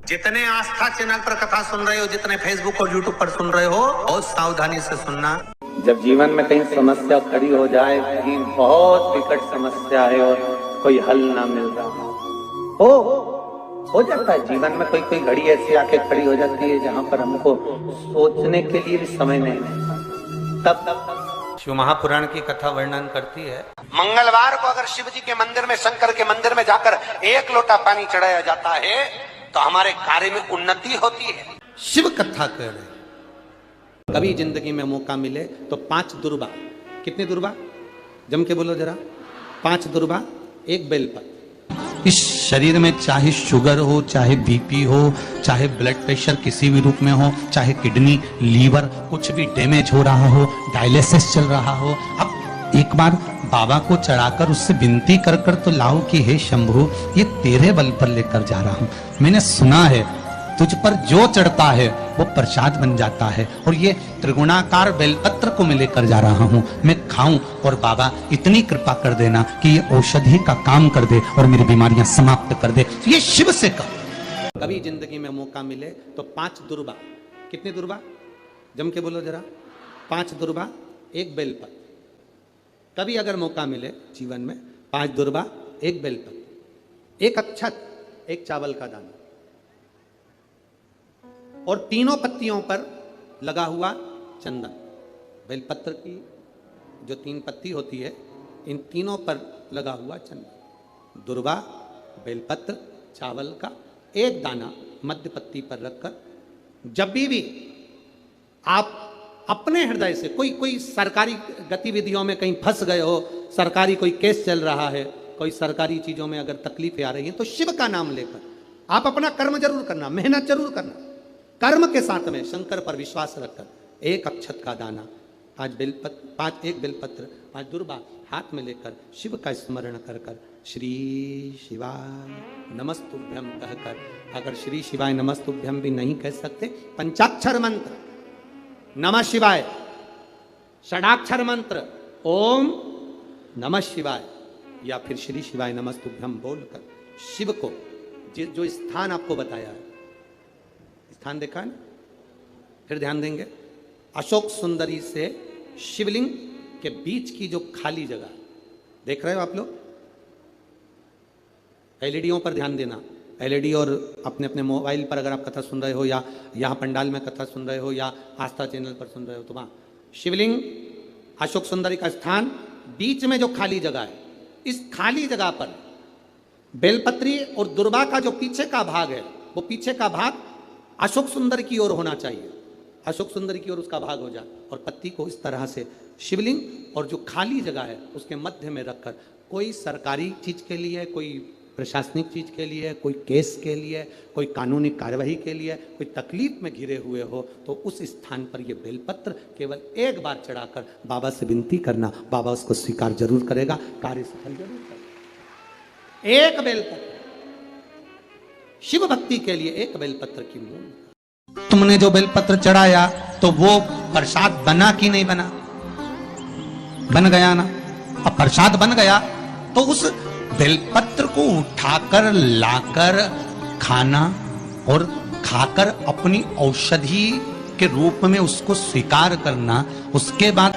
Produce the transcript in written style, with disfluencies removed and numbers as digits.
जितने आस्था चैनल पर कथा सुन रहे हो, जितने फेसबुक और यूट्यूब पर सुन रहे हो, बहुत सावधानी से सुनना। जब जीवन में कहीं समस्या खड़ी हो जाए, कहीं बहुत विकट समस्या है और कोई हल ना मिल रहा हो जाता है जीवन में, कोई कोई घड़ी ऐसी आके खड़ी हो जाती है जहां पर हमको सोचने के लिए भी समय नहीं मिलता। तब शिव महापुराण की कथा वर्णन करती है, मंगलवार को अगर शिव जी के मंदिर में, शंकर के मंदिर में जाकर 1 लोटा पानी चढ़ाया जाता है तो हमारे कार्य में उन्नति होती है। शिव कथा कर रहे। कभी जिंदगी में मौका मिले तो 5 दुर्बा, कितनी दुर्बा जम के बोलो जरा, 5 दुर्बा 1 बेलपत्र। इस शरीर में चाहे शुगर हो, चाहे बीपी हो, चाहे ब्लड प्रेशर किसी भी रूप में हो, चाहे किडनी, लीवर कुछ भी डैमेज हो रहा हो, डायलिसिस चल रहा हो, अब एक बार बाबा को चढ़ाकर उससे विनती कर कर तो लाओ कि हे शंभु, ये तेरे बल पर लेकर जा रहा हूं। मैंने सुना है तुझ पर जो चढ़ता है वो प्रसाद बन जाता है, और ये त्रिगुणाकार बेलपत्र को मैं लेकर जा रहा हूँ, मैं खाऊं और बाबा इतनी कृपा कर देना कि ये औषधि का काम कर दे और मेरी बीमारियां समाप्त कर दे। ये शिव से कर। कभी जिंदगी में मौका मिले तो 5 दुर्बा, कितनी दुर्बा जम के बोलो जरा, 5 दुर्बा 1 बेलपत्र। कभी अगर मौका मिले जीवन में 5 दुर्बा 1 बेलपत्र, 1 अक्षत, 1 चावल का दाना, और तीनों पत्तियों पर लगा हुआ चंदन। बेलपत्र की जो 3 पत्ती होती है, इन तीनों पर लगा हुआ चंदन, दुर्बा, बेलपत्र, चावल का 1 दाना मध्य पत्ती पर रखकर, जब भी आप अपने हृदय से कोई सरकारी गतिविधियों में कहीं फंस गए हो, सरकारी कोई केस चल रहा है, कोई सरकारी चीजों में अगर तकलीफें आ रही हैं, तो शिव का नाम लेकर आप अपना कर्म जरूर करना, मेहनत जरूर करना, कर्म के साथ में शंकर पर विश्वास रखकर 1 अक्षत का दाना, 1 बेलपत्र, 5 दुर्बा हाथ में लेकर शिव का स्मरण कर कर श्री शिवाय नमस्तुभ्यम कहकर, अगर श्री शिवाय नमस्तुभ्यम भी नहीं कह सकते, पंचाक्षर मंत्र नमः शिवाय, षडाक्षर मंत्र ओम नमः शिवाय, या फिर श्री शिवाय नमस्तुभ्यम बोलकर शिव को जो स्थान आपको बताया है, स्थान देखा है ना, फिर ध्यान देंगे, अशोक सुंदरी से शिवलिंग के बीच की जो खाली जगह देख रहे हो आप लोग, एलईडीओं पर ध्यान देना, एलईडी और अपने अपने मोबाइल पर अगर आप कथा सुन रहे हो, या यहाँ पंडाल में कथा सुन रहे हो, या आस्था चैनल पर सुन रहे हो, तो वहाँ शिवलिंग, अशोक सुंदरी का स्थान, बीच में जो खाली जगह है, इस खाली जगह पर बेलपत्री और दुर्बा का जो पीछे का भाग है, वो पीछे का भाग अशोक सुंदर की ओर होना चाहिए, अशोक सुंदर की ओर उसका भाग हो जाए, और पत्ती को इस तरह से शिवलिंग और जो खाली जगह है उसके मध्य में रखकर, कोई सरकारी चीज के लिए, कोई प्रशासनिक चीज के लिए, कोई केस के लिए, कोई कानूनी कार्यवाही के लिए, कोई तकलीफ में घिरे हुए हो, तो उस स्थान पर यह बेलपत्र केवल 1 बार चढ़ाकर बाबा से विनती करना, बाबा उसको स्वीकार जरूर करेगा, कार्य सफल जरूर करेगा। 1 बेलपत्र शिव भक्ति के लिए, 1 बेलपत्र की मूल। तुमने जो बेलपत्र चढ़ाया तो वो प्रसाद बना कि नहीं बना? बन गया ना। अब प्रसाद बन गया तो उस बेलपत्र को उठाकर लाकर खाना और खाकर अपनी औषधि के रूप में उसको स्वीकार करना, उसके बाद